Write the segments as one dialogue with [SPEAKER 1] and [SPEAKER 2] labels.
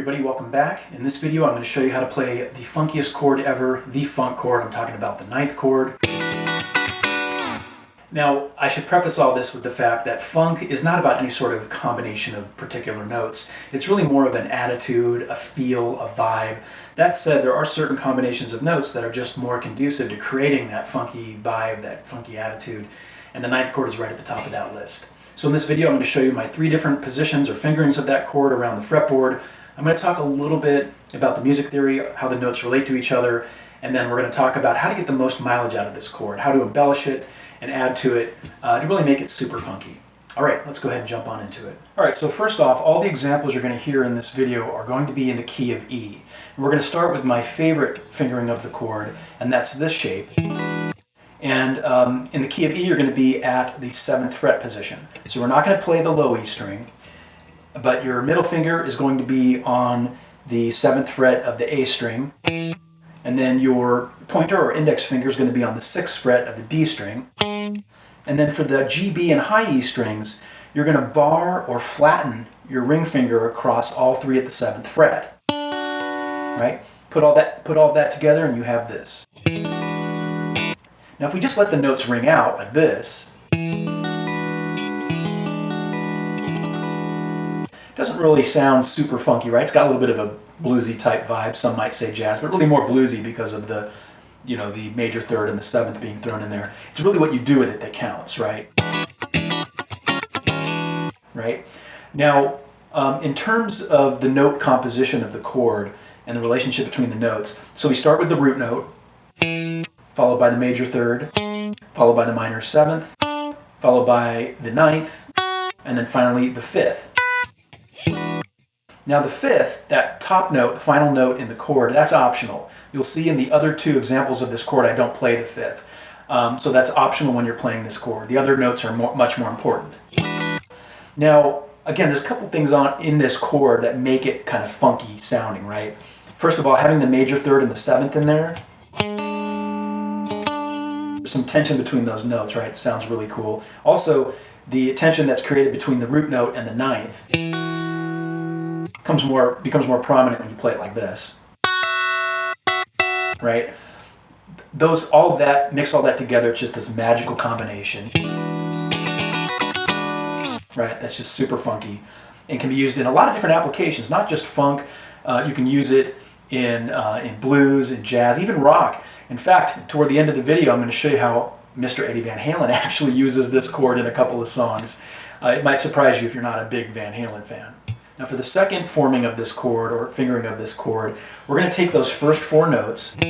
[SPEAKER 1] everybody, welcome back. In this video I'm going to show you how to play the funkiest chord ever, the funk chord. I'm talking about the ninth chord. Now, I should preface all this with the fact that funk is not about any sort of combination of particular notes. It's really more of an attitude, a feel, a vibe. That said, there are certain combinations of notes that are just more conducive to creating that funky vibe, that funky attitude, and the ninth chord is right at the top of that list. So in this video I'm going to show you my 3 different positions or fingerings of that chord around the fretboard. I'm going to talk a little bit about the music theory, how the notes relate to each other, and then we're going to talk about how to get the most mileage out of this chord, how to embellish it and add to it to really make it super funky. Alright, let's go ahead and jump on into it. Alright, so first off, all the examples you're going to hear in this video are going to be in the key of E. And we're going to start with my favorite fingering of the chord, and that's this shape. And in the key of E, you're going to be at the 7th fret position. So we're not going to play the low E string, but your middle finger is going to be on the 7th fret of the A string, and then your pointer or index finger is going to be on the 6th fret of the D string. And then for the G, B, and high E strings, you're going to bar or flatten your ring finger across all 3 at the 7th fret. Right? Put all that together and you have this. Now if we just let the notes ring out like this, it doesn't really sound super funky, right? It's got a little bit of a bluesy type vibe, some might say jazz, but really more bluesy because of the, you know, the major third and the 7th being thrown in there. It's really what you do with it that counts, right? Right? Now, in terms of the note composition of the chord and the relationship between the notes, so we start with the root note, followed by the major third, followed by the minor 7th, followed by the 9th, and then finally the 5th. Now the 5th, that top note, the final note in the chord, that's optional. You'll see in the other 2 examples of this chord I don't play the 5th. So that's optional when you're playing this chord. The other notes are much more important. Now, again, there's a couple things in this chord that make it kind of funky sounding, right? First of all, having the major third and the 7th in there, there's some tension between those notes, right? It sounds really cool. Also, the tension that's created between the root note and the 9th becomes more prominent when you play it like this. Right? Mix all that together, it's just this magical combination. Right? That's just super funky and can be used in a lot of different applications, not just funk. You can use it in blues, in jazz, even rock. In fact, toward the end of the video, I'm going to show you how Mr. Eddie Van Halen actually uses this chord in a couple of songs. It might surprise you if you're not a big Van Halen fan. Now for the second forming of this chord, or fingering of this chord, we're going to take those first 4 notes, but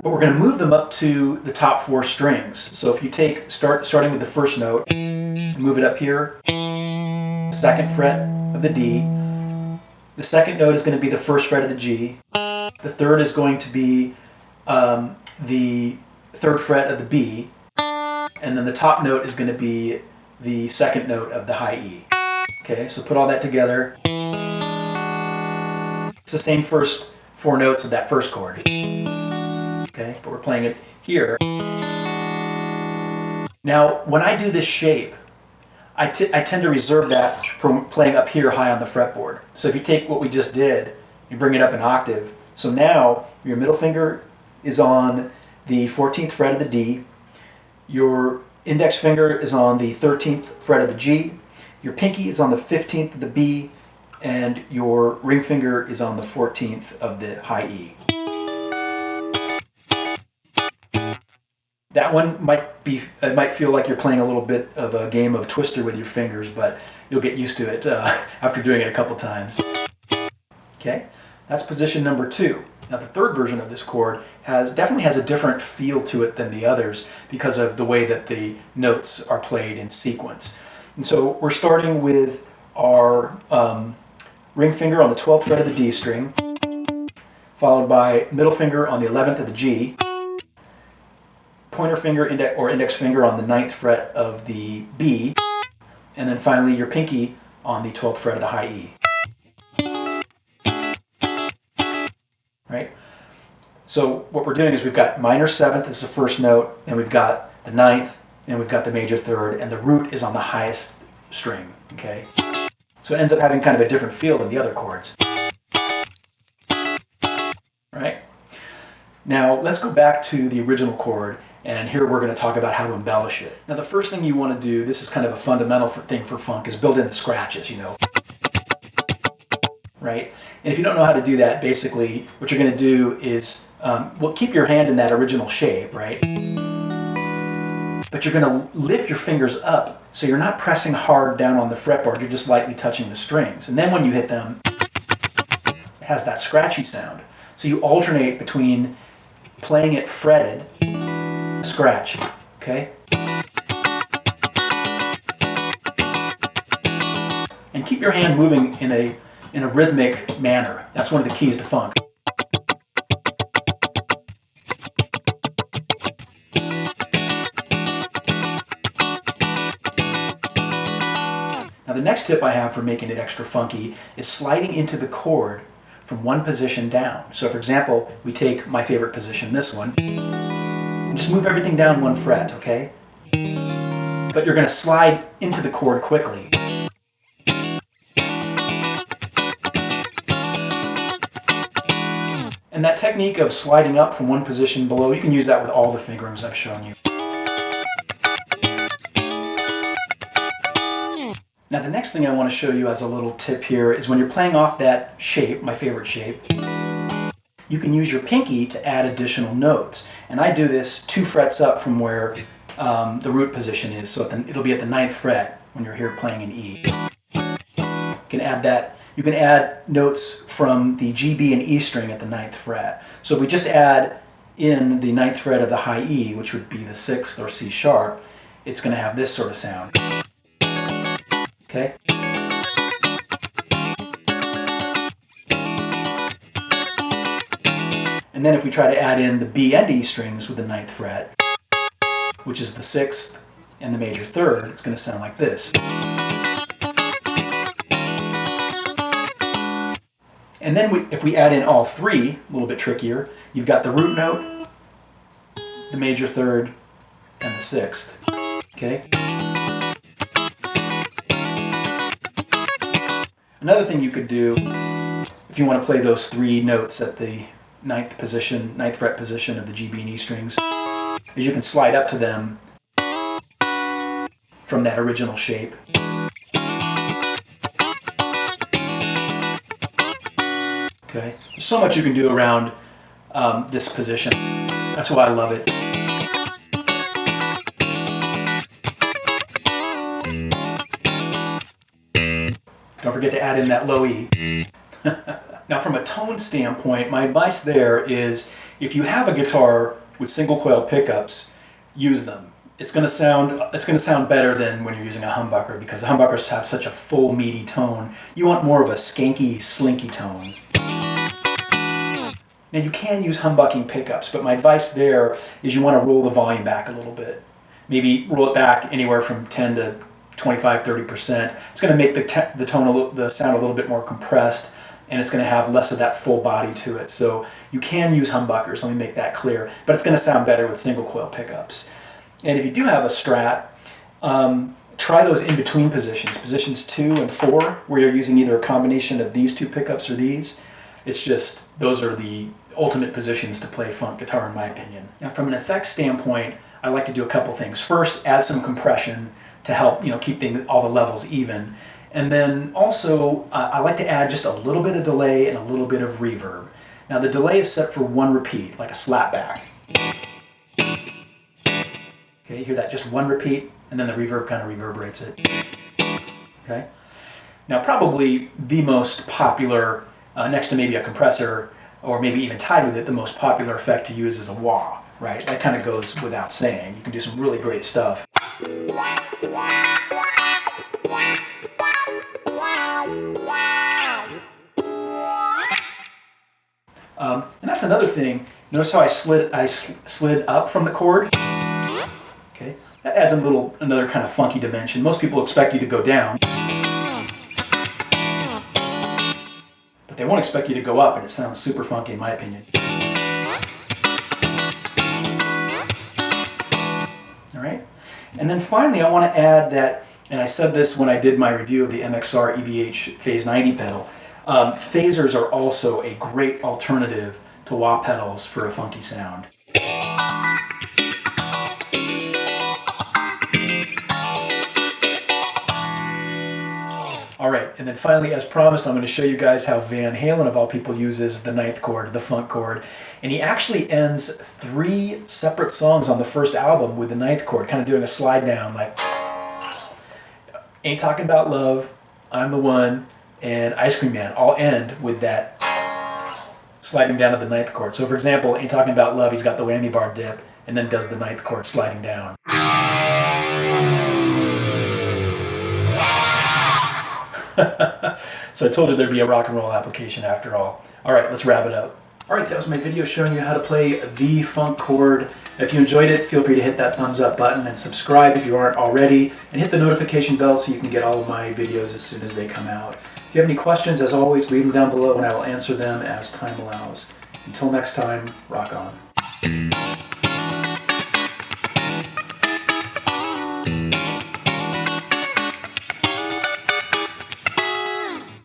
[SPEAKER 1] we're going to move them up to the top 4 strings. So if you take, starting with the first note, move it up here, 2nd fret of the D, the 2nd note is going to be the 1st fret of the G, the 3rd is going to be the 3rd fret of the B, and then the top note is going to be the 2nd note of the high E. Okay, so put all that together. It's the same first 4 notes of that first chord. Okay, but we're playing it here. Now, when I do this shape, I tend to reserve that from playing up here high on the fretboard. So if you take what we just did, you bring it up an octave. So now your middle finger is on the 14th fret of the D, your index finger is on the 13th fret of the G, your pinky is on the 15th of the B, and your ring finger is on the 14th of the high E. That one might feel like you're playing a little bit of a game of Twister with your fingers, but you'll get used to it after doing it a couple times. Okay, that's position number 2. Now the third version of this chord definitely has a different feel to it than the others because of the way that the notes are played in sequence. And so we're starting with our ring finger on the 12th fret of the D string, followed by middle finger on the 11th of the G, pointer finger or index finger on the 9th fret of the B, and then finally your pinky on the 12th fret of the high E. Right? So what we're doing is we've got minor 7th as the first note, and we've got the 9th, and we've got the major 3rd, and the root is on the highest string, okay? So it ends up having kind of a different feel than the other chords. Right? Now let's go back to the original chord, and here we're going to talk about how to embellish it. Now the first thing you want to do, this is kind of a fundamental thing for funk, is build in the scratches, you know. Right? And if you don't know how to do that, basically what you're going to do is, well, keep your hand in that original shape, right? But you're going to lift your fingers up so you're not pressing hard down on the fretboard, you're just lightly touching the strings. And then when you hit them, it has that scratchy sound. So you alternate between playing it fretted, scratch, okay? And keep your hand moving in a rhythmic manner. That's one of the keys to funk. Now the next tip I have for making it extra funky is sliding into the chord from one position down. So for example, we take my favorite position, this one, and just move everything down one fret, okay? But you're going to slide into the chord quickly. And that technique of sliding up from one position below, you can use that with all the fingerings I've shown you. Now the next thing I want to show you as a little tip here is when you're playing off that shape, my favorite shape, you can use your pinky to add additional notes. And I do this 2 frets up from where the root position is, so it'll be at the 9th fret when you're here playing an E. You can add that. You can add notes from the G, B, and E string at the 9th fret. So if we just add in the 9th fret of the high E, which would be the 6th or C sharp, it's going to have this sort of sound. Okay? And then if we try to add in the B and E strings with the 9th fret, which is the 6th and the major 3rd, it's going to sound like this. And then if we add in all 3, a little bit trickier, you've got the root note, the major 3rd, and the 6th. Okay? Another thing you could do, if you want to play those 3 notes at the 9th fret position of the G, B, and E strings, is you can slide up to them from that original shape. Okay. There's so much you can do around this position. That's why I love it. Don't forget to add in that low E. Now from a tone standpoint, my advice there is if you have a guitar with single coil pickups, use them. It's going to sound better than when you're using a humbucker, because the humbuckers have such a full meaty tone. You want more of a skanky, slinky tone. Now you can use humbucking pickups, but my advice there is you want to roll the volume back a little bit. Maybe roll it back anywhere from 10 to 25–30%. It's going to make the sound a little bit more compressed, and it's going to have less of that full body to it. So you can use humbuckers, let me make that clear, but it's going to sound better with single coil pickups. And if you do have a Strat, try those in between positions, positions 2 and 4, where you're using either a combination of these 2 pickups or these. It's just, those are the ultimate positions to play funk guitar in my opinion. Now from an effects standpoint, I like to do a couple things. First, add some compression to help keep all the levels even. And then also, I like to add just a little bit of delay and a little bit of reverb. Now the delay is set for 1 repeat, like a slapback. Okay, you hear that, just 1 repeat, and then the reverb kind of reverberates it. Okay. Now probably the most popular, next to maybe a compressor, or maybe even tied with it, the most popular effect to use is a wah, right? That kind of goes without saying. You can do some really great stuff. And that's another thing. Notice how I slid up from the chord? Okay, that adds another kind of funky dimension. Most people expect you to go down, but they won't expect you to go up, and it sounds super funky in my opinion. All right, and then finally I want to add that and I said this when I did my review of the MXR EVH Phase 90 pedal, phasers are also a great alternative to wah pedals for a funky sound. All right, and then finally, as promised, I'm going to show you guys how Van Halen, of all people, uses the ninth chord, the funk chord. And he actually ends 3 separate songs on the first album with the ninth chord, kind of doing a slide down, like Ain't Talking About Love, I'm the One, and Ice Cream Man all end with that sliding down to the ninth chord. So for example, Ain't Talking About Love, he's got the whammy bar dip, and then does the ninth chord sliding down. So I told you there'd be a rock and roll application after all. All right, let's wrap it up. All right, that was my video showing you how to play the funk chord. If you enjoyed it, feel free to hit that thumbs up button and subscribe if you aren't already, and hit the notification bell so you can get all of my videos as soon as they come out. If you have any questions, as always, leave them down below and I will answer them as time allows. Until next time, rock on.